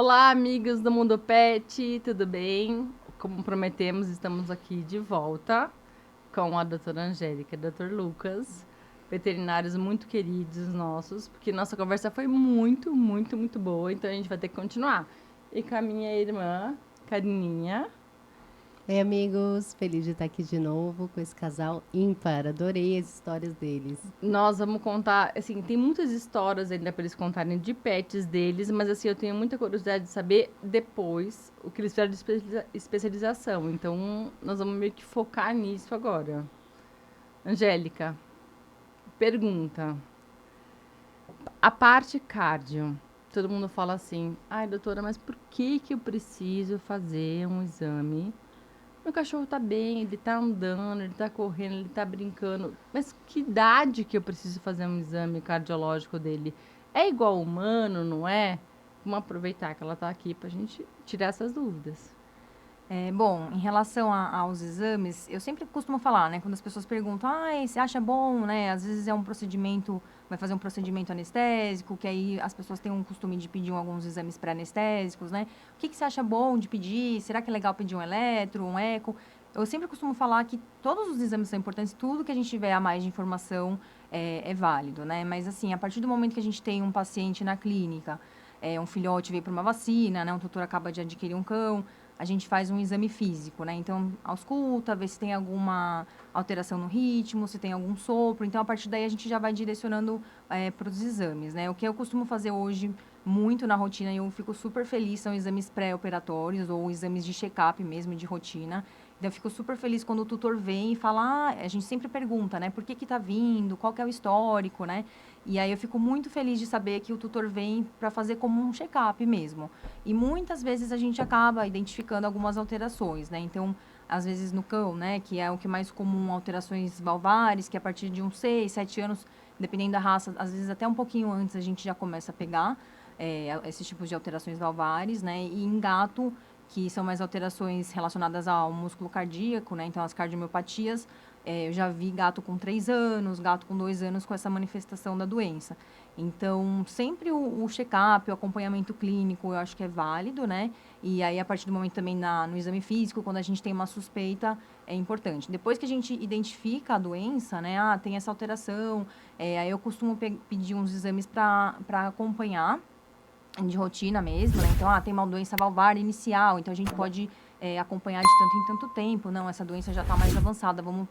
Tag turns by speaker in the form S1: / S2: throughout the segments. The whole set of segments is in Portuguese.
S1: Olá, amigos do Mundo Pet, tudo bem? Como prometemos, estamos aqui de volta com a doutora Angélica e o doutor Lucas, veterinários muito queridos nossos, porque nossa conversa foi muito boa, então a gente vai ter que continuar. E com a minha irmã, Carininha.
S2: Oi, amigos, feliz de estar aqui de novo com esse casal ímpar. Adorei as histórias deles.
S1: Nós vamos contar, assim, tem muitas histórias ainda para eles contarem de pets deles, mas assim, eu tenho muita curiosidade de saber depois o que eles fizeram de especialização. Então, nós vamos meio que focar nisso agora. Angélica, pergunta. A parte cardio. Todo mundo fala assim: ai, doutora, mas por que que eu preciso fazer um exame? Meu cachorro tá bem, ele tá andando, ele tá correndo, ele tá brincando. Mas que idade que eu preciso fazer um exame cardiológico dele? É igual ao humano, não é? Vamos aproveitar que ela tá aqui pra gente tirar essas dúvidas.
S3: Bom, em relação aos exames, eu sempre costumo falar, né? Quando as pessoas perguntam, você acha bom, né? Às vezes é um procedimento, vai fazer um procedimento anestésico, que aí as pessoas têm um costume de pedir alguns exames pré-anestésicos, né? O que você acha bom de pedir? Será que é legal pedir um eletro, um eco? Eu sempre costumo falar que todos os exames são importantes, tudo que a gente tiver a mais de informação é válido, né? Mas, assim, a partir do momento que a gente tem um paciente na clínica, um filhote veio para uma vacina, né? Um tutor acaba de adquirir um cão, a gente faz um exame físico, né? Então, ausculta, vê se tem alguma alteração no ritmo, se tem algum sopro. Então, a partir daí, a gente já vai direcionando para os exames, né? O que eu costumo fazer hoje muito na rotina, e eu fico super feliz, são exames pré-operatórios ou exames de check-up mesmo, de rotina. Então, eu fico super feliz quando o tutor vem e fala, a gente sempre pergunta, né? Por que que tá vindo? Qual que é o histórico, né? E aí, eu fico muito feliz de saber que o tutor vem para fazer como um check-up mesmo. E muitas vezes a gente acaba identificando algumas alterações, né? Então, às vezes no cão, né, que é o que é mais comum, alterações valvares, que a partir de uns 6, 7 anos, dependendo da raça, às vezes até um pouquinho antes a gente já começa a pegar esses tipos de alterações valvares, né? E em gato, que são mais alterações relacionadas ao músculo cardíaco, né? Então, as cardiomiopatias, eu já vi gato com 3 anos, gato com 2 anos com essa manifestação da doença. Então, sempre o check-up, o acompanhamento clínico, eu acho que é válido, né? E aí, a partir do momento também no exame físico, quando a gente tem uma suspeita, é importante. Depois que a gente identifica a doença, né? Tem essa alteração, aí eu costumo pedir uns exames para acompanhar, de rotina mesmo, né? Então, tem uma doença valvar inicial, então a gente pode acompanhar de tanto em tanto tempo. Não, essa doença já está mais avançada, vamos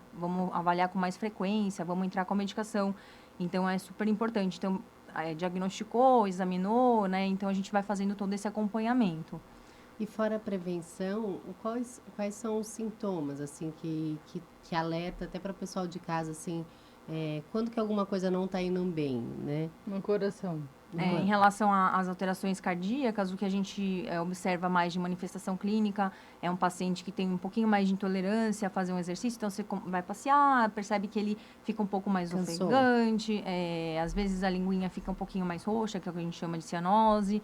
S3: avaliar com mais frequência, vamos entrar com a medicação. Então, é super importante. Então, diagnosticou, examinou, né? Então, a gente vai fazendo todo esse acompanhamento.
S2: E fora a prevenção, quais são os sintomas, assim, que alerta até para o pessoal de casa, assim, quando que alguma coisa não está indo bem, né?
S1: No coração.
S3: Em relação às alterações cardíacas, o que a gente observa mais de manifestação clínica é um paciente que tem um pouquinho mais de intolerância a fazer um exercício, então você vai passear, percebe que ele fica um pouco mais
S2: Cansou.
S3: ofegante, às vezes a linguinha fica um pouquinho mais roxa, que é o que a gente chama de cianose,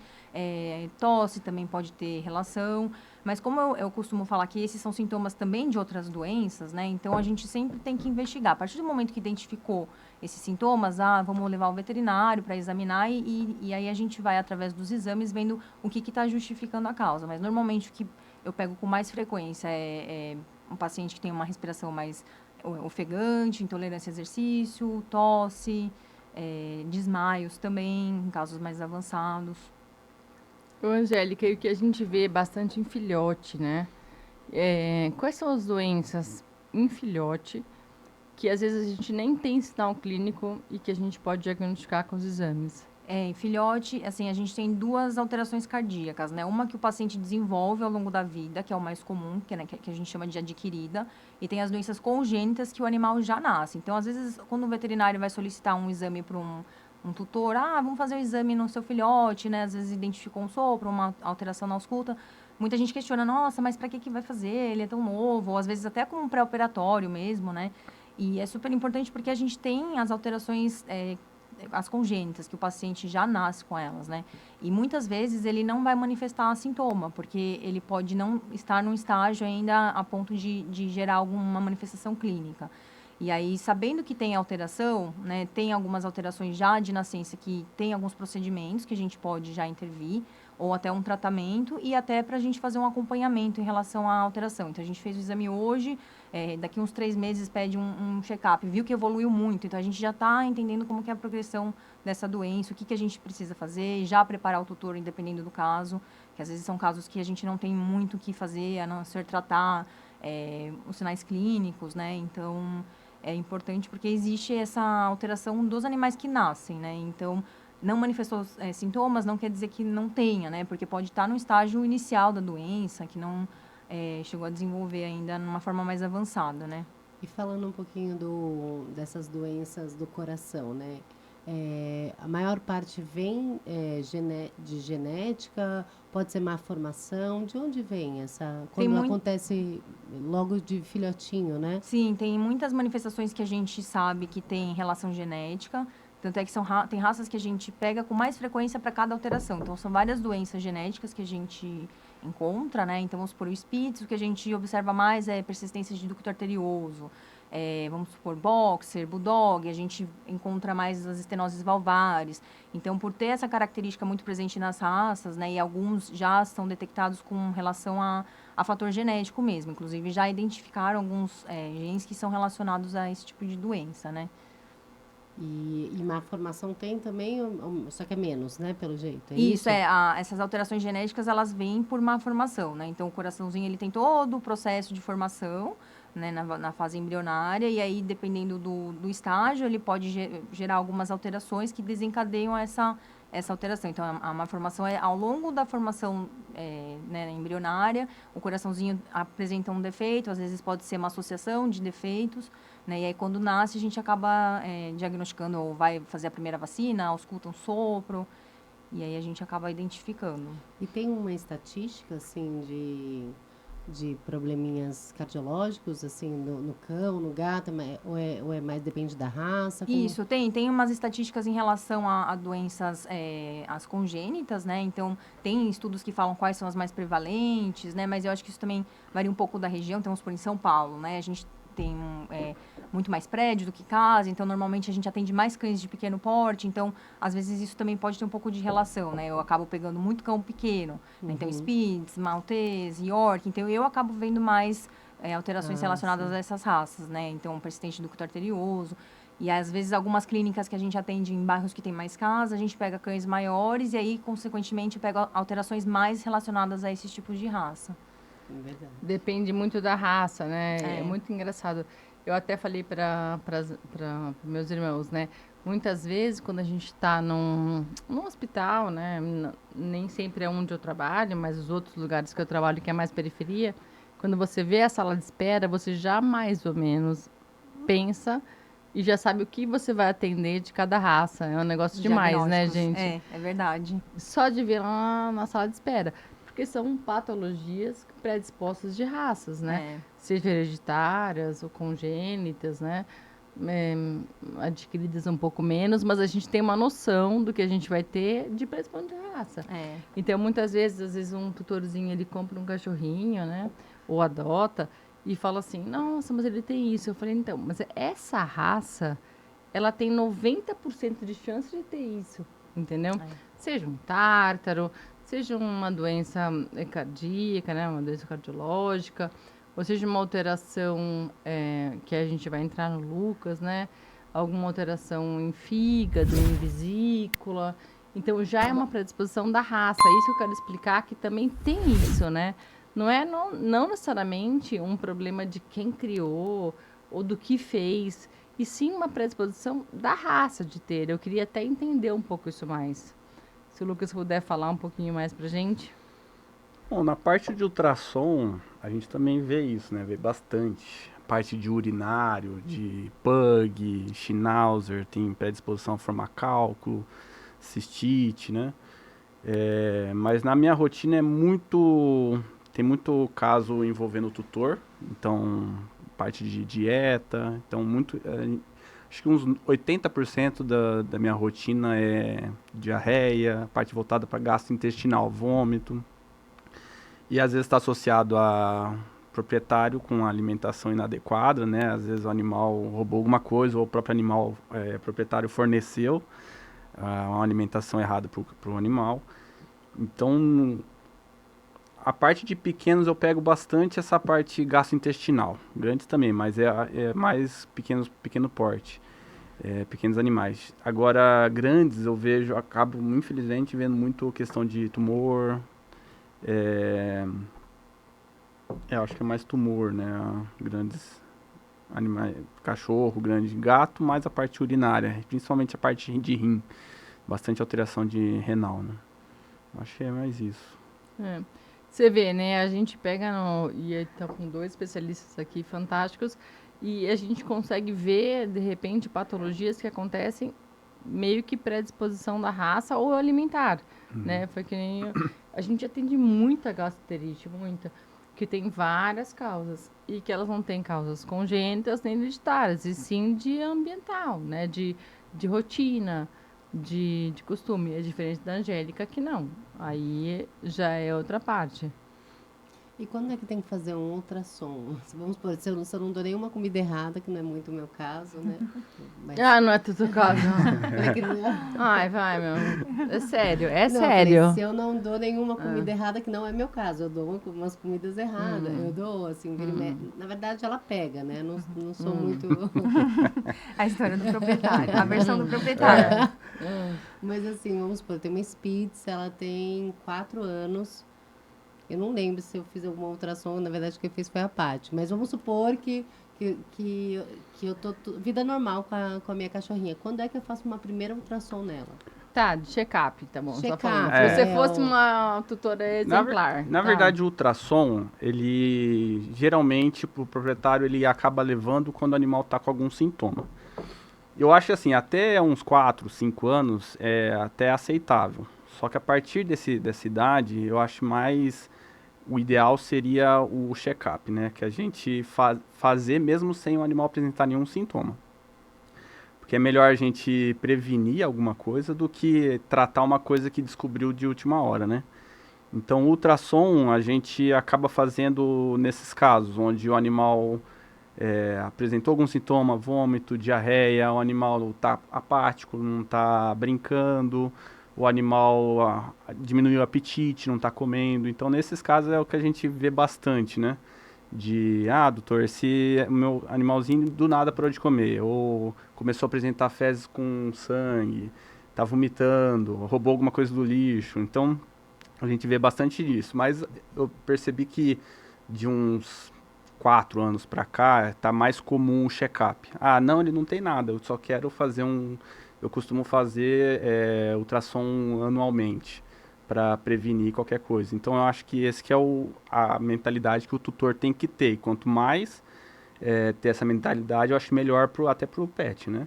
S3: tosse também pode ter relação, mas como eu costumo falar que esses são sintomas também de outras doenças, né? Então a gente sempre tem que investigar. A partir do momento que identificou esses sintomas, vamos levar o veterinário para examinar e aí a gente vai, através dos exames, vendo o que está justificando a causa. Mas, normalmente, o que eu pego com mais frequência é um paciente que tem uma respiração mais ofegante, intolerância a exercício, tosse, desmaios também, em casos mais avançados.
S1: Ô, Angélica, e o que a gente vê bastante em filhote, né? Quais são as doenças em filhote que às vezes a gente nem tem sinal clínico e que a gente pode diagnosticar com os exames?
S3: Em filhote, assim, a gente tem duas alterações cardíacas, né? Uma que o paciente desenvolve ao longo da vida, que é o mais comum, que a gente chama de adquirida, e tem as doenças congênitas que o animal já nasce. Então, às vezes, quando o veterinário vai solicitar um exame para um tutor, vamos fazer um exame no seu filhote, né? Às vezes identificou um sopro, uma alteração na ausculta. Muita gente questiona, nossa, mas para que vai fazer? Ele é tão novo, ou às vezes até como um pré-operatório mesmo, né? E é super importante porque a gente tem as alterações as congênitas, que o paciente já nasce com elas, né? E muitas vezes ele não vai manifestar sintoma, porque ele pode não estar num estágio ainda a ponto de gerar alguma manifestação clínica. E aí, sabendo que tem alteração, né, tem algumas alterações já de nascença que tem alguns procedimentos que a gente pode já intervir, ou até um tratamento, e até para a gente fazer um acompanhamento em relação à alteração. Então, a gente fez o exame hoje, daqui uns 3 meses pede um check-up, viu que evoluiu muito, então a gente já está entendendo como que é a progressão dessa doença, o que a gente precisa fazer, e já preparar o tutor, independendo do caso, que às vezes são casos que a gente não tem muito o que fazer, a não ser tratar os sinais clínicos, né? Então, é importante porque existe essa alteração dos animais que nascem, né? Então, não manifestou sintomas, não quer dizer que não tenha, né? Porque pode estar no estágio inicial da doença, que não chegou a desenvolver ainda numa forma mais avançada, né?
S2: E falando um pouquinho dessas doenças do coração, né? A maior parte vem de genética, pode ser má formação. De onde vem essa? Quando acontece logo de filhotinho, né?
S3: Sim, tem muitas manifestações que a gente sabe que tem relação genética. Tanto é que tem raças que a gente pega com mais frequência para cada alteração. Então, são várias doenças genéticas que a gente encontra, né? Então, vamos supor, o Spitz, o que a gente observa mais é persistência de ducto arterioso. Vamos supor, Boxer, Bulldog, a gente encontra mais as estenoses valvares. Então, por ter essa característica muito presente nas raças, né? E alguns já são detectados com relação a fator genético mesmo. Inclusive, já identificaram alguns genes que são relacionados a esse tipo de doença, né?
S2: E má formação tem também, só que é menos, né, pelo jeito,
S3: isso? Essas alterações genéticas, elas vêm por má formação, né? Então, o coraçãozinho, ele tem todo o processo de formação, né, na fase embrionária, e aí, dependendo do estágio, ele pode gerar algumas alterações que desencadeiam essa alteração. Então, a má formação é ao longo da formação né, embrionária, o coraçãozinho apresenta um defeito, às vezes pode ser uma associação de defeitos, né? E aí, quando nasce, a gente acaba diagnosticando, ou vai fazer a primeira vacina, ausculta um sopro, e aí a gente acaba identificando.
S2: E tem uma estatística, assim, de probleminhas cardiológicos, assim, no cão, no gato, ou é mais, depende da raça? Como...
S3: Isso, tem umas estatísticas em relação a doenças, as congênitas, né? Então, tem estudos que falam quais são as mais prevalentes, né? Mas eu acho que isso também varia um pouco da região. Então, vamos supor, em São Paulo, né? A gente tem muito mais prédio do que casa, então normalmente a gente atende mais cães de pequeno porte, então às vezes isso também pode ter um pouco de relação, né? Eu acabo pegando muito cão pequeno, né? Então Spitz, Maltese, York, então eu acabo vendo mais alterações relacionadas a essas raças, né? Então persistente ducto arterioso. E às vezes algumas clínicas que a gente atende em bairros que tem mais casa, a gente pega cães maiores e aí, consequentemente, pega alterações mais relacionadas a esses tipos de raça.
S2: Verdade.
S1: Depende muito da raça, né? É muito engraçado. Eu até falei para meus irmãos, né? Muitas vezes, quando a gente está num hospital, né? Nem sempre é onde eu trabalho, mas os outros lugares que eu trabalho, que é mais periferia, quando você vê a sala de espera, você já mais ou menos pensa e já sabe o que você vai atender de cada raça. É um negócio demais, né, gente?
S3: É verdade.
S1: Só de ver lá na sala de espera. Porque são patologias predispostas de raças, né? Seja hereditárias ou congênitas, né? Adquiridas um pouco menos, mas a gente tem uma noção do que a gente vai ter de predisposição de raça. Então, muitas vezes, às vezes um tutorzinho, ele compra um cachorrinho, né? Ou adota e fala assim, nossa, mas ele tem isso. Eu falei, então, mas essa raça, ela tem 90% de chance de ter isso, entendeu? Seja um tártaro, seja uma doença cardíaca, né, uma doença cardiológica, ou seja uma alteração que a gente vai entrar no Lucas, né, alguma alteração em fígado, em vesícula. Então, já é uma predisposição da raça. Isso eu quero explicar, que também tem isso, né? Não necessariamente um problema de quem criou ou do que fez, e sim uma predisposição da raça de ter. Eu queria até entender um pouco isso mais. Se o Lucas puder falar um pouquinho mais pra gente.
S4: Bom, na parte de ultrassom, a gente também vê isso, né? Vê bastante. Parte de urinário, de pug, schnauzer, tem predisposição a formar cálculo, cistite, né? Mas na minha rotina tem muito caso envolvendo o tutor, então parte de dieta, então acho que uns 80% da minha rotina é diarreia, parte voltada para gastrointestinal, vômito. E às vezes está associado a proprietário com alimentação inadequada, né? Às vezes o animal roubou alguma coisa ou o próprio animal proprietário forneceu uma alimentação errada para o animal. Então, a parte de pequenos eu pego bastante essa parte gastrointestinal. Grandes também, mas é mais pequeno porte. Pequenos animais. Agora, grandes eu acabo, infelizmente, vendo muito questão de tumor. Eu acho que é mais tumor, né? Grandes animais, cachorro, grande gato, mais a parte urinária, principalmente a parte de rim. Bastante alteração de renal, né? Acho que é mais isso.
S1: Você vê, né? A gente pega e está com 2 especialistas aqui fantásticos e a gente consegue ver, de repente, patologias que acontecem meio que predisposição da raça ou alimentar, né? Foi que nem a gente atende muita gastroenterite, muita, que tem várias causas e que elas não têm causas congênitas nem hereditárias, e sim de ambiental, né? De rotina, de costume. É diferente da Angélica que não. Aí já é outra parte.
S2: E quando é que tem que fazer um ultrassom? Vamos supor, se eu não dou nenhuma comida errada, que não é muito o meu caso, né? Mas
S1: Ah, não é tudo caso.
S2: como é que não é?
S1: Ai, vai, meu. É sério, é
S2: Não,
S1: sério.
S2: falei, se eu não dou nenhuma comida errada, que não é meu caso, eu dou umas comidas erradas. Eu dou, assim, na verdade ela pega, né? Não sou muito.
S3: A história do proprietário, a versão do proprietário.
S2: Mas assim, vamos supor, tem uma Spitz, ela tem 4 anos. Eu não lembro se eu fiz alguma ultrassom, na verdade quem fez foi a Paty. Mas vamos supor que eu tô vida normal com a minha cachorrinha. Quando é que eu faço uma primeira ultrassom nela?
S1: Tá, de check-up, tá bom. Só
S2: Check-up,
S1: falando.
S4: É.
S1: Se você fosse uma tutora exemplar.
S4: Na
S1: tá.
S4: verdade, o ultrassom, ele geralmente, pro proprietário, ele acaba levando quando o animal está com algum sintoma. Eu acho assim, até uns 4, 5 anos é até aceitável. Só que a partir dessa idade, eu acho mais... O ideal seria o check-up, né? Que a gente fazer mesmo sem o animal apresentar nenhum sintoma. Porque é melhor a gente prevenir alguma coisa do que tratar uma coisa que descobriu de última hora, né? Então, o ultrassom a gente acaba fazendo nesses casos, onde o animal apresentou algum sintoma, vômito, diarreia, o animal está apático, não está brincando, o animal diminuiu o apetite, não está comendo. Então, nesses casos é o que a gente vê bastante, né? Doutor, esse meu animalzinho do nada parou de comer, ou começou a apresentar fezes com sangue, está vomitando, roubou alguma coisa do lixo. Então, a gente vê bastante disso. Mas eu percebi que de uns 4 anos para cá, tá mais comum o check-up. Não, ele não tem nada, eu só quero fazer eu costumo fazer ultrassom anualmente para prevenir qualquer coisa. Então eu acho que esse que é a mentalidade que o tutor tem que ter. E quanto mais ter essa mentalidade, eu acho melhor até pro pet, né?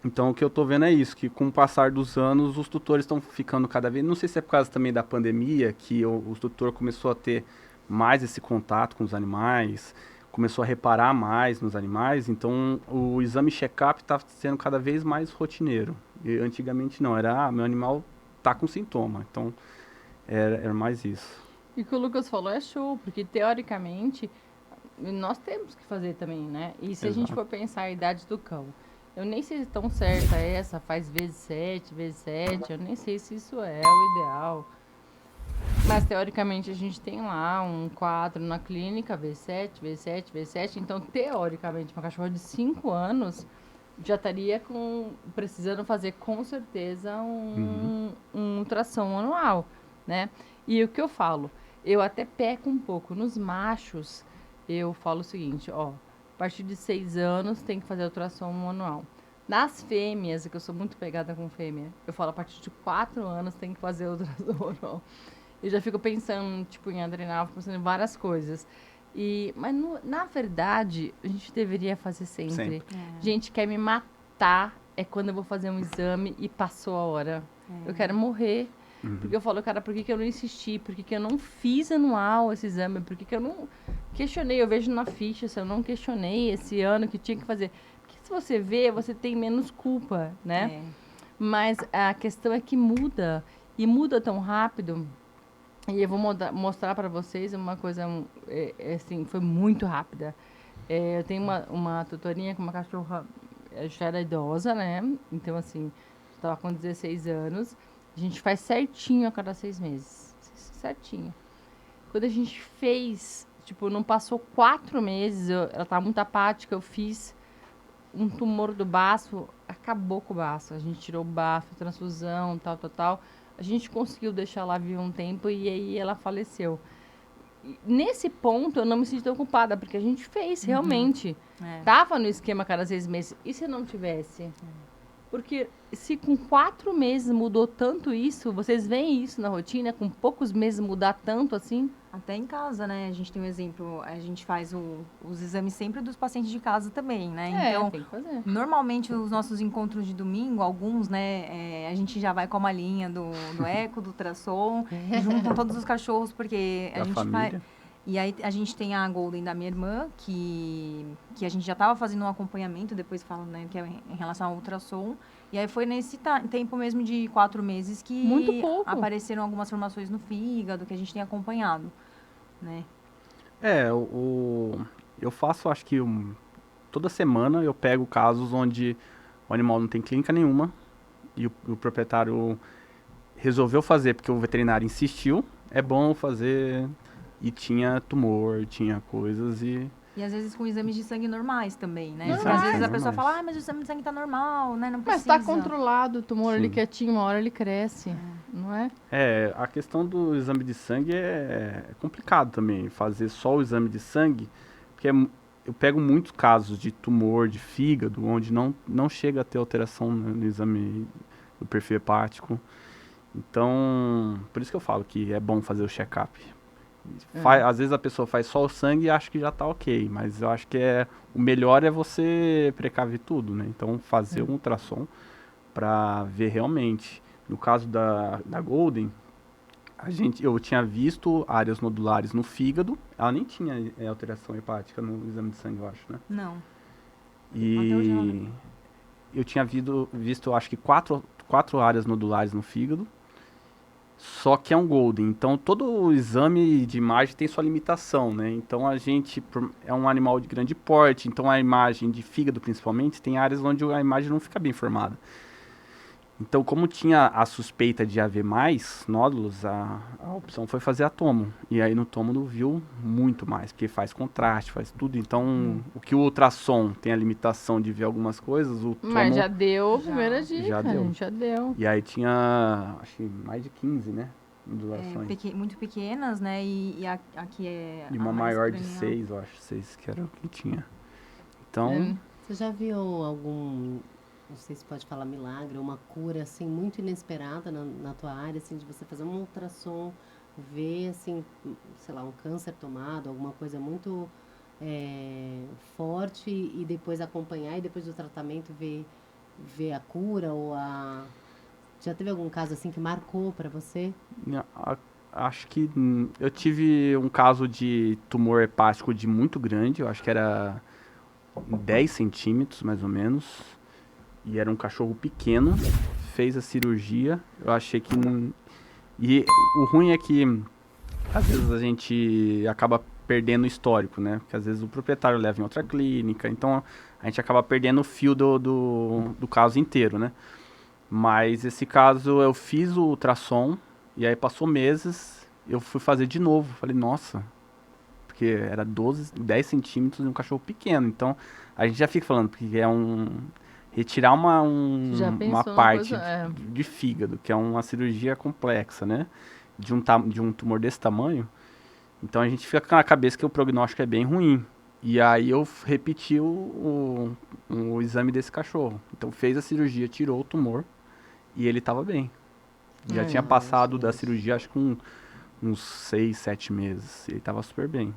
S4: Então o que eu tô vendo é isso, que com o passar dos anos os tutores estão ficando cada vez, não sei se é por causa também da pandemia, que o tutor começou a ter mais esse contato com os animais, começou a reparar mais nos animais, então o exame check-up está sendo cada vez mais rotineiro. E antigamente não, era meu animal tá com sintoma, então era mais isso.
S1: E o que o Lucas falou é show, porque teoricamente nós temos que fazer também, né? E se a gente for pensar a idade do cão, eu nem sei se tão certa essa, faz vezes 7, eu nem sei se isso é o ideal. Mas teoricamente a gente tem lá um 4 na clínica, vezes 7. Então, teoricamente, uma cachorra de 5 anos já estaria precisando fazer com certeza um ultrassom anual, né? E o que eu falo? Eu até peco um pouco. Nos machos, eu falo o seguinte, ó, a partir de 6 anos tem que fazer ultrassom anual. Nas fêmeas, que eu sou muito pegada com fêmea, eu falo a partir de 4 anos tem que fazer ultrassom anual. Eu já fico pensando, tipo, em adrenal, pensando em várias coisas. Mas, na verdade, a gente deveria fazer sempre. Gente, quer me matar é quando eu vou fazer um exame e passou a hora. Eu quero morrer. Porque eu falo, cara, por que eu não insisti? Por que eu não fiz anual esse exame? Por que eu não questionei? Eu vejo na ficha, se eu não questionei esse ano que tinha que fazer. Porque se você vê, você tem menos culpa, né? Mas a questão é que muda. E muda tão rápido. E eu vou mostrar para vocês uma coisa, assim, foi muito rápida. Eu tenho uma tutorinha com uma cachorra, já era idosa, né? Então, assim, estava com 16 anos. A gente faz certinho a cada 6 meses. Certinho. Quando a gente fez, tipo, não passou 4 meses, ela tava muito apática, eu fiz um tumor do baço, acabou com o baço. A gente tirou o bafo, transfusão, tal. A gente conseguiu deixar ela viva um tempo e aí ela faleceu. E nesse ponto, eu não me senti tão culpada, porque a gente fez, realmente.
S3: É.
S1: Tava no esquema a cada 6 meses. E se não tivesse? Porque se com 4 meses mudou tanto isso, vocês veem isso na rotina, com poucos meses mudar tanto assim?
S3: Até em casa, né? A gente tem um exemplo, a gente faz os exames sempre dos pacientes de casa também, né? Então,
S1: tem que fazer.
S3: normalmente os nossos encontros de domingo, alguns, né? A gente já vai com a malinha do eco, do ultrassom, juntam todos os cachorros, porque a
S4: Da
S3: gente
S4: família.
S3: E aí a gente tem a Golden da minha irmã, que a gente já estava fazendo um acompanhamento, depois falando, né, que é em relação ao ultrassom. E aí foi nesse tempo mesmo de 4 meses que
S1: Muito pouco.
S3: apareceram algumas formações no fígado, que a gente tem acompanhado, né?
S4: Eu faço, acho que toda semana eu pego casos onde o animal não tem clínica nenhuma e o proprietário resolveu fazer porque o veterinário insistiu. É bom fazer, e tinha tumor, tinha coisas e...
S3: E às vezes com exames de sangue normais também, né?
S1: Normais.
S3: Porque às vezes a
S4: Normais.
S3: pessoa fala, mas o exame de sangue tá normal, né? Não
S1: Mas
S3: precisa.
S1: tá controlado o tumor ali
S4: Sim.
S1: quietinho, uma hora ele cresce, não é?
S4: A questão do exame de sangue é complicado também, fazer só o exame de sangue, porque eu pego muitos casos de tumor de fígado, onde não chega a ter alteração no exame do perfil hepático. Então, por isso que eu falo que é bom fazer o check-up. Às vezes a pessoa faz só o sangue e acha que já tá ok, mas eu acho que o melhor é você precaver tudo, né? Então, fazer um ultrassom para ver realmente. No caso da Golden, eu tinha visto áreas nodulares no fígado, ela nem tinha alteração hepática no exame de sangue, eu acho, né?
S3: Não. Até hoje ela
S4: E
S3: não.
S4: eu tinha visto acho que quatro áreas nodulares no fígado, só que é um Golden, então todo o exame de imagem tem sua limitação, né? Então é um animal de grande porte, então a imagem de fígado principalmente tem áreas onde a imagem não fica bem formada. Então, como tinha a suspeita de haver mais nódulos, a opção foi fazer a tomo. E aí no tomo viu muito mais, porque faz contraste, faz tudo. Então, o que o ultrassom tem a limitação de ver algumas coisas, o tomo...
S1: Mas já deu a
S3: Já.
S1: primeira dica,
S4: Já deu.
S1: já deu.
S4: E aí tinha, acho que mais de 15, né? Nodulações.
S3: Muito pequenas, né? E aqui é.
S4: E
S3: a
S4: uma
S3: mais
S4: maior de
S3: cranial.
S4: 6, eu acho, 6 que era o que tinha. Então,
S2: Você já viu algum, não sei se pode falar milagre, uma cura assim muito inesperada na tua área, assim, de você fazer um ultrassom, ver assim, sei lá, um câncer tomado, alguma coisa muito forte e depois acompanhar e depois do tratamento ver a cura ou a... Já teve algum caso assim que marcou para você?
S4: acho que eu tive um caso de tumor hepático de muito grande, eu acho que era 10 centímetros, mais ou menos. E era um cachorro pequeno, fez a cirurgia, eu achei que... E o ruim é que, às vezes, a gente acaba perdendo o histórico, né? Porque, às vezes, o proprietário leva em outra clínica, então a gente acaba perdendo o fio do caso inteiro, né? Mas esse caso, eu fiz o ultrassom, e aí passou meses, eu fui fazer de novo. Falei, nossa, porque era 10 centímetros de um cachorro pequeno, então a gente já fica falando, porque retirar
S1: Já
S4: uma
S1: pensou numa
S4: parte
S1: coisa,
S4: de fígado, que é uma cirurgia complexa, né? De um tumor desse tamanho. Então a gente fica na cabeça que o prognóstico é bem ruim. E aí eu repeti o exame desse cachorro. Então fez a cirurgia, tirou o tumor e ele estava bem. Já tinha passado da cirurgia, acho que uns 6, 7 meses. Ele estava super bem.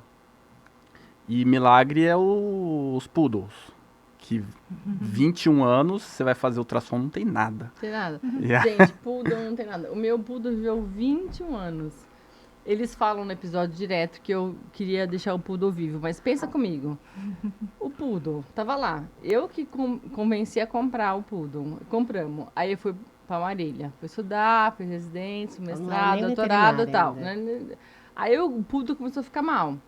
S4: E milagre é os poodles. Que 21 anos, você vai fazer ultrassom, não tem nada.
S1: Não tem nada.
S4: Yeah.
S1: Gente, poodle não tem nada. O meu poodle viveu 21 anos. Eles falam no episódio direto que eu queria deixar o poodle vivo, mas pensa comigo. O poodle tava lá. Eu que convenci a comprar o poodle. Compramos. Aí eu fui pra Marília. Fui estudar, fiz residência,
S2: não era
S1: mestrado,
S2: nem
S1: doutorado e tal.
S2: veterinária
S1: Né? Aí o poodle começou a ficar mal.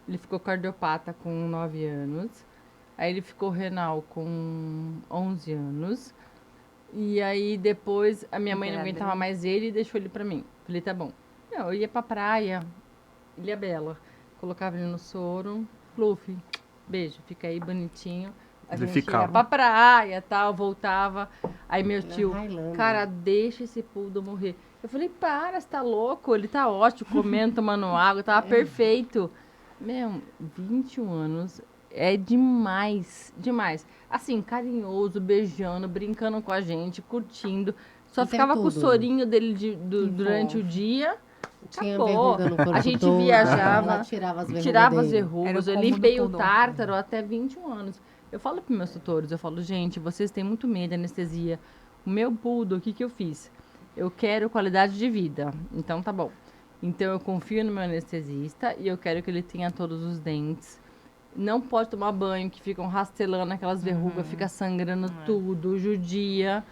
S1: Ele ficou cardiopata com 9 anos. Aí ele ficou renal com 11 anos. E aí depois a minha mãe não
S3: Operado,
S1: aguentava
S3: né?
S1: mais ele e deixou ele pra mim. Falei, tá bom. Não, eu ia pra praia, Ilha Bela. Colocava ele no soro. Fluffy, beijo, fica aí bonitinho. A
S4: Ele
S1: gente ia
S4: ficava.
S1: pra praia, tal, voltava. Aí meu
S2: Na
S1: tio,
S2: Highlander.
S1: cara, deixa esse poodle morrer. Eu falei, para, você tá louco? Ele tá ótimo, comendo, tomando água, tava perfeito. Meu, 21 anos é demais, demais. Assim, carinhoso, beijando, brincando com a gente, curtindo. Só
S2: E tem
S1: ficava com o
S2: tudo.
S1: sorinho dele
S3: Que
S1: durante o
S3: fofo.
S1: dia.
S2: Tinha
S1: Acabou.
S2: verruga no corpo
S1: A gente
S2: todo.
S1: viajava,
S2: Ela tirava as verrugas
S1: tirava as
S2: dele.
S1: verrugas,
S3: Era
S1: eu
S3: o combo do
S1: limpei o
S3: poodle.
S1: tártaro até 21 anos. Eu falo para meus tutores, eu falo, gente, vocês têm muito medo de anestesia. O meu poodle, o que que eu fiz? Eu quero qualidade de vida. Então tá bom. Então eu confio no meu anestesista e eu quero que ele tenha todos os dentes. Não pode tomar banho, que ficam rastelando aquelas verrugas, fica sangrando tudo, judia.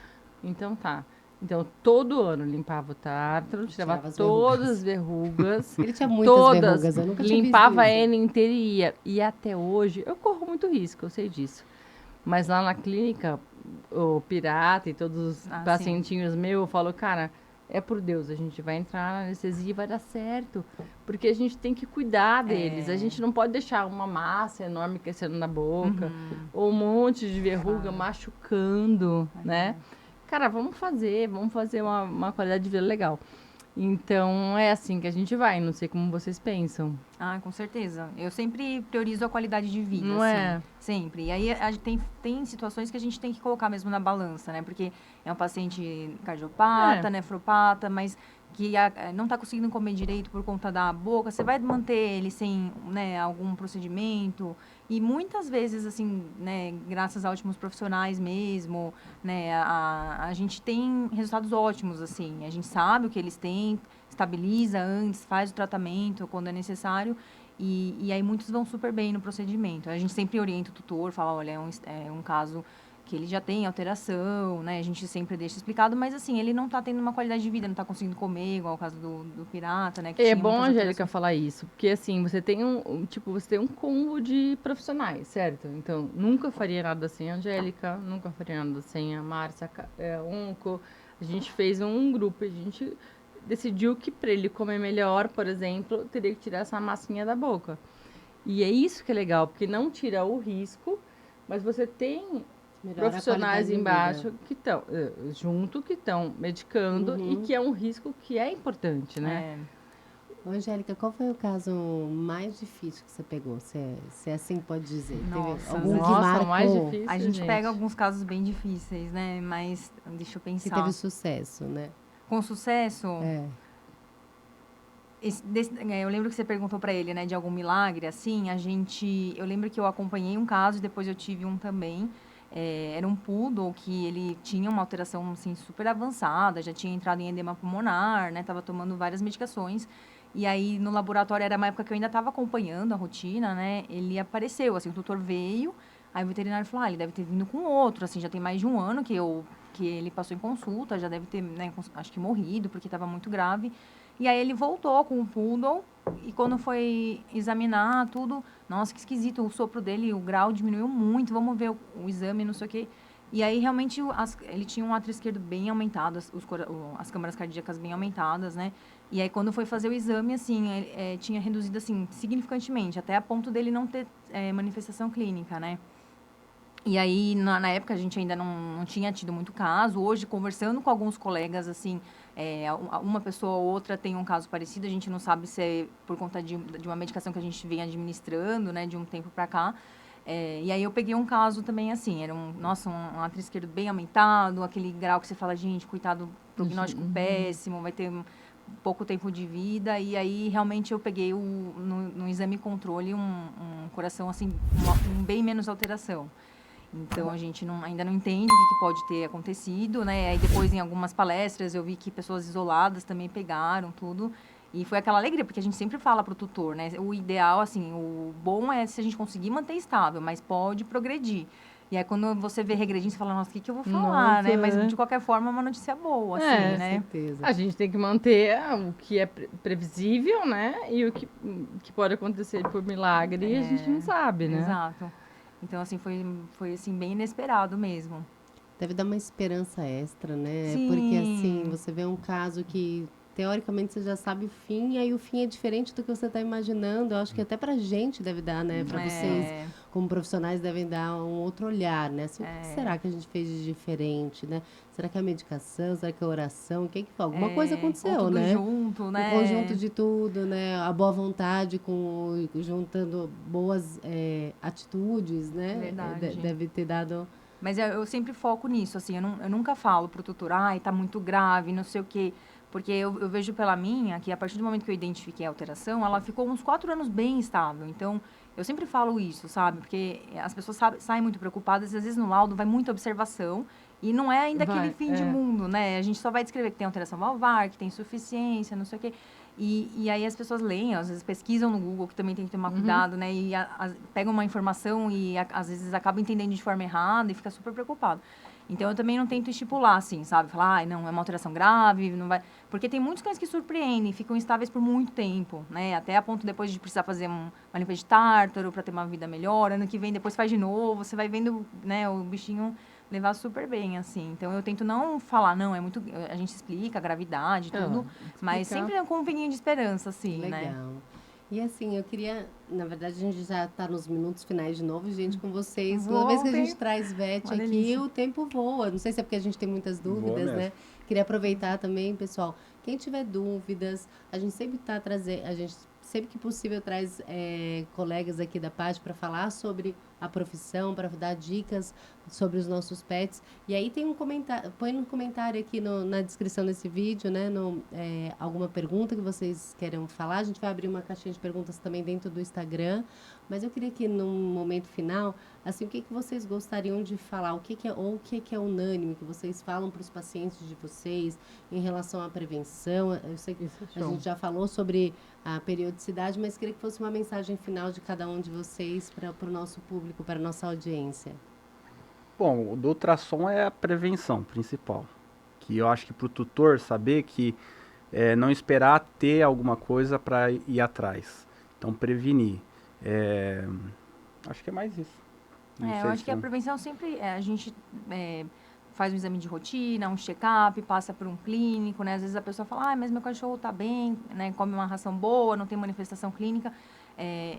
S1: Então tá. Então todo ano limpava o tártaro, tirava
S2: Tirava as
S1: todas as verrugas.
S2: Ele tinha muitas
S1: Todas,
S2: verrugas, eu nunca tinha visto
S1: limpava
S2: isso.
S1: ele inteiro e ia. E até hoje, eu corro muito risco, eu sei disso. Mas lá na clínica, o Pirata e todos os
S3: Ah, sim.
S1: pacientinhos meus, eu falo, cara, é por Deus, a gente vai entrar na anestesia e vai dar certo. Porque a gente tem que cuidar deles. A gente não pode deixar uma massa enorme crescendo na boca, ou um monte de verruga machucando, né? Cara, vamos fazer uma qualidade de vida legal. Então, é assim que a gente vai. Não sei como vocês pensam.
S3: Ah, com certeza. Eu sempre priorizo a qualidade de vida,
S1: Não
S3: assim.
S1: é?
S3: Sempre. E aí a gente tem situações que a gente tem que colocar mesmo na balança, né? Porque é um paciente cardiopata,
S1: É.
S3: nefropata, mas que não está conseguindo comer direito por conta da boca. Você vai manter ele sem, né, algum procedimento. E muitas vezes, assim, né, graças a ótimos profissionais mesmo, né, a gente tem resultados ótimos, assim. A gente sabe o que eles têm, estabiliza antes, faz o tratamento quando é necessário. E aí muitos vão super bem no procedimento. A gente sempre orienta o tutor, fala, olha, é um caso que ele já tem alteração, né? A gente sempre deixa explicado, mas assim, ele não está tendo uma qualidade de vida, não está conseguindo comer, igual o caso do Pirata, né? Que
S1: É
S3: tinha
S1: bom,
S3: muitas
S1: Angélica,
S3: alterações.
S1: falar isso, porque assim, você tem um combo de profissionais, certo? Então, nunca faria nada sem a Angélica, nunca faria nada sem a Márcia, Onco. A gente fez um grupo, a gente decidiu que para ele comer melhor, por exemplo, teria que tirar essa massinha da boca. E é isso que é legal, porque não tira o risco, mas você tem
S2: Melhora a
S1: profissionais
S2: qualidade de
S1: embaixo
S2: vida.
S1: que estão junto, que estão medicando e que é um risco que é importante, né?
S3: É,
S2: Ô, Angélica, qual foi o caso mais difícil que você pegou? Se assim pode dizer. Teve
S3: Nossa,
S2: algum que
S1: Nossa,
S2: marcou,
S1: o mais difícil,
S3: a gente
S1: gente.
S3: pega alguns casos bem difíceis, né? Mas deixa eu
S2: que
S3: pensar.
S2: teve sucesso, né?
S3: Com sucesso,
S2: É.
S3: eu lembro que você perguntou para ele, né, de algum milagre, assim, eu lembro que eu acompanhei um caso, depois eu tive um também, era um poodle que ele tinha uma alteração, assim, super avançada, já tinha entrado em edema pulmonar, né, tava tomando várias medicações, e aí no laboratório, era uma época que eu ainda estava acompanhando a rotina, né, ele apareceu, assim, o tutor veio, aí o veterinário falou, ele deve ter vindo com outro, assim, já tem mais de um ano que ele passou em consulta, já deve ter, né, acho que morrido, porque estava muito grave. E aí ele voltou com o poodle e quando foi examinar tudo, nossa, que esquisito, o sopro dele, o grau diminuiu muito, vamos ver o exame, não sei o quê. E aí realmente ele tinha um átrio esquerdo bem aumentado, as câmaras cardíacas bem aumentadas, né? E aí quando foi fazer o exame, assim, tinha reduzido assim significantemente, até a ponto dele não ter manifestação clínica, né? E aí, na época, a gente ainda não tinha tido muito caso. Hoje, conversando com alguns colegas, assim, uma pessoa ou outra tem um caso parecido. A gente não sabe se é por conta de uma medicação que a gente vem administrando, né, de um tempo para cá. E aí, eu peguei um caso também, assim, era um átrio esquerdo bem aumentado, aquele grau que você fala, gente, coitado, prognóstico péssimo, vai ter pouco tempo de vida. E aí, realmente, eu peguei no exame controle um coração, assim, um bem menos alteração. Então, a gente ainda não entende o que pode ter acontecido, né? Aí depois, em algumas palestras, eu vi que pessoas isoladas também pegaram tudo. E foi aquela alegria, porque a gente sempre fala para o tutor, né? O ideal, assim, o bom é se a gente conseguir manter estável, mas pode progredir. E aí, quando você vê regredindo, você fala, nossa, o que eu vou falar, né? Mas, de qualquer forma, é uma notícia boa, assim,
S1: É,
S3: né?
S2: Certeza.
S1: A gente tem que manter o que é previsível, né? E o que pode acontecer por milagre, a gente não sabe, né?
S3: Exato. Então, assim, foi assim, bem inesperado mesmo.
S2: deve dar uma esperança extra, né?
S3: Sim.
S2: Porque, assim, você vê um caso que, teoricamente, você já sabe o fim, e aí o fim é diferente do que você está imaginando. Eu acho que até pra gente deve dar, né? Pra vocês, como profissionais, devem dar um outro olhar, né? Assim, o que será que a gente fez de diferente, né? Será que é a medicação? Será que é a oração? O que foi? Alguma coisa aconteceu,
S3: ou tudo
S2: né?
S3: junto, né?
S2: Um conjunto de tudo, né? A boa vontade juntando boas atitudes, né?
S3: Verdade.
S2: Deve ter dado...
S3: Mas eu sempre foco nisso, assim, eu nunca falo pro tutor, ai, tá muito grave, não sei o quê. Porque eu vejo pela minha, que a partir do momento que eu identifiquei a alteração, ela ficou uns 4 anos bem estável. Então, eu sempre falo isso, sabe? Porque as pessoas saem muito preocupadas, e às vezes no laudo vai muita observação, e não é ainda aquele fim de mundo, né? A gente só vai descrever que tem alteração valvar, que tem insuficiência, não sei o quê. E aí as pessoas leem, às vezes pesquisam no Google, que também tem que tomar cuidado, né? E pegam uma informação e às vezes acabam entendendo de forma errada e fica super preocupado. Então, eu também não tento estipular, assim, sabe? Falar, ai, não, é uma alteração grave, não vai... Porque tem muitos cães que surpreendem, ficam estáveis por muito tempo, né? Até a ponto depois de precisar fazer uma limpeza de tártaro para ter uma vida melhor. Ano que vem, depois faz de novo, você vai vendo, né, o bichinho levar super bem, assim. Então, eu tento não falar, não, é muito... A gente explica a gravidade, tudo, mas sempre com um pinguinho de esperança, assim,
S2: Legal.
S3: né?
S2: E assim, eu queria... Na verdade, a gente já está nos minutos finais de novo, gente, com vocês. Toda vez que a gente traz Vete aqui,
S3: delícia.
S2: o tempo voa. Não sei se é porque a gente tem muitas dúvidas, né? Queria aproveitar também, pessoal. Quem tiver dúvidas, a gente sempre está trazendo... A gente sempre que possível traz colegas aqui da PAD para falar sobre a profissão, para dar dicas sobre os nossos pets. E aí tem um comentário, põe no comentário aqui na descrição desse vídeo, né, alguma pergunta que vocês queiram falar. A gente vai abrir uma caixinha de perguntas também dentro do Instagram. Mas eu queria que, num momento final, assim, o que vocês gostariam de falar? O que é unânime que vocês falam para os pacientes de vocês em relação à prevenção? Eu sei que a gente já falou sobre a periodicidade, mas queria que fosse uma mensagem final de cada um de vocês para o nosso público, para a nossa audiência.
S4: Bom, o do ultrassom é a prevenção principal. Que eu acho que para o tutor saber que não esperar ter alguma coisa para ir atrás. Então, prevenir. Acho que é mais isso.
S3: Eu acho que a prevenção sempre... a gente faz um exame de rotina, um check-up, passa por um clínico, né? Às vezes a pessoa fala, mas meu cachorro está bem, né? Come uma ração boa, não tem manifestação clínica.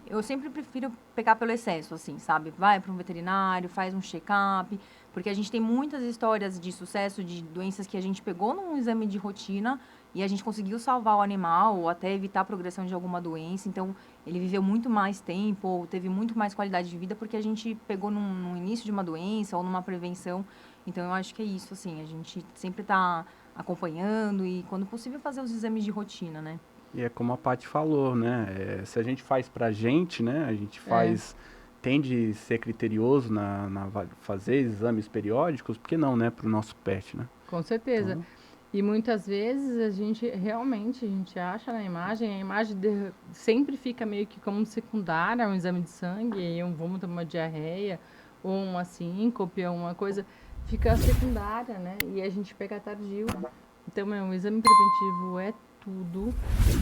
S3: Eu sempre prefiro pegar pelo excesso, assim, sabe? Vai para um veterinário, faz um check-up, porque a gente tem muitas histórias de sucesso de doenças que a gente pegou num exame de rotina e a gente conseguiu salvar o animal ou até evitar a progressão de alguma doença. Então, ele viveu muito mais tempo ou teve muito mais qualidade de vida porque a gente pegou no início de uma doença ou numa prevenção. Então, eu acho que é isso, assim, a gente sempre está acompanhando e, quando possível, fazer os exames de rotina, né?
S4: E é como a Paty falou, né? Se a gente faz pra gente, né? A gente faz... Tende a ser criterioso na fazer exames periódicos, por que não, né? Pro nosso pet, né?
S1: Com certeza.
S4: Então,
S1: E muitas vezes a gente acha na imagem, a imagem sempre fica meio que como secundária, um exame de sangue, e um vômito, uma diarreia, ou uma síncope, ou uma coisa, fica secundária, né? E a gente pega tardio. Então, o exame preventivo é tudo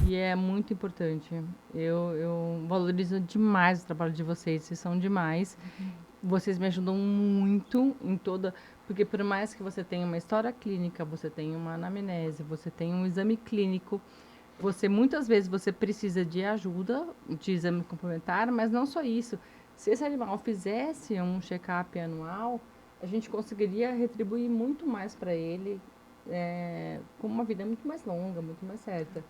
S1: e é muito importante. Eu valorizo demais o trabalho de vocês são demais. Vocês me ajudam muito em toda... Porque por mais que você tenha uma história clínica, você tenha uma anamnese, você tenha um exame clínico, muitas vezes você precisa de ajuda, de exame complementar, mas não só isso. Se esse animal fizesse um check-up anual, a gente conseguiria retribuir muito mais para ele, com uma vida muito mais longa, muito mais certa.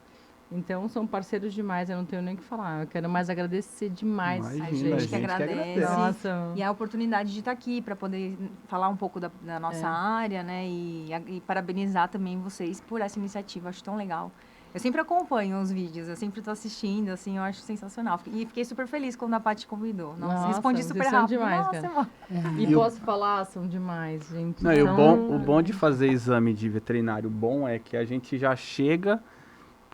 S1: Então, são parceiros demais, eu não tenho nem o que falar. Eu quero mais agradecer demais.
S4: Imagina,
S3: A gente que agradece.
S1: Nossa.
S3: E a oportunidade de estar aqui para poder falar um pouco da nossa área, né? E parabenizar também vocês por essa iniciativa, acho tão legal. Eu sempre acompanho os vídeos, eu sempre estou assistindo, assim, eu acho sensacional. E fiquei super feliz quando a Paty convidou. Nossa, respondi super rápido.
S1: Demais,
S3: nossa,
S1: cara. E posso falar, são demais, gente.
S4: Não, e o bom de fazer exame de veterinário bom é que a gente já chega...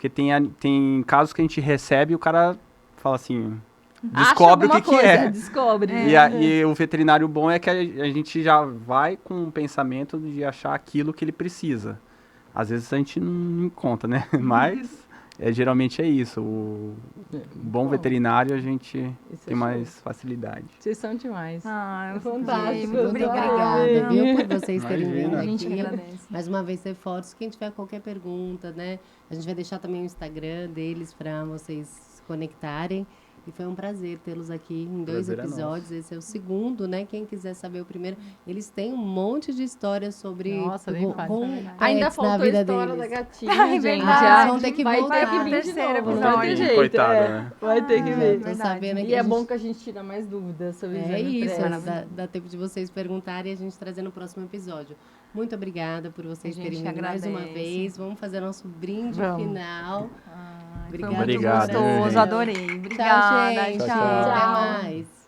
S4: Porque tem casos que a gente recebe e o cara fala assim... Descobre o que é.
S1: Descobre.
S4: E o veterinário bom é que a gente já vai com o pensamento de achar aquilo que ele precisa. Às vezes a gente não encontra, né? Mas geralmente é isso. O bom veterinário a gente
S1: Isso é
S4: tem
S1: show.
S4: mais facilidade.
S1: Vocês são demais.
S3: Ah, eu
S1: Fantástico,
S3: muito
S2: Muito
S3: obrigada.
S2: obrigada, viu, por vocês terem
S4: Imagina.
S2: vindo
S3: A gente
S2: aqui.
S3: agradece.
S2: Mais uma vez, reforço, quem tiver qualquer pergunta, né? A gente vai deixar também o Instagram deles para vocês se conectarem. E foi um prazer tê-los aqui em 2
S4: Prazer é
S2: episódios. Esse é o segundo, né? Quem quiser saber o primeiro, eles têm um monte de histórias sobre
S1: Nossa, nem fale.
S2: pets
S1: Ainda
S2: na
S1: faltou a
S2: vida
S1: história
S2: deles.
S1: da gatinha,
S3: Ai,
S1: gente.
S3: verdade.
S1: Ah,
S2: Vão ter que
S1: vai
S2: voltar.
S1: ter que vir de
S3: Terceiro
S1: novo, não
S3: episódio.
S1: vai ter jeito.
S4: Coitada,
S1: é.
S4: né?
S1: Vai ter que
S2: Já
S1: vir.
S2: tô
S3: Verdade.
S2: sabendo
S1: E
S2: que
S1: é
S2: a
S1: bom
S2: gente...
S1: que a gente tira mais dúvidas sobre
S2: É
S1: exame
S2: isso,
S1: prévio.
S2: dá tempo de vocês perguntarem e a gente trazer no próximo episódio. Muito obrigada por vocês
S3: A gente
S2: terem vindo mais uma
S3: agradece.
S2: vez. Vamos fazer nosso brinde
S1: Vamos.
S2: final.
S3: Ai, foi
S2: Obrigada,
S3: muito
S4: Obrigado,
S3: gostoso,
S4: gente.
S3: adorei.
S2: Tchau,
S3: Obrigada,
S2: gente.
S4: Tchau, tchau.
S2: Até
S1: Tchau.
S2: mais.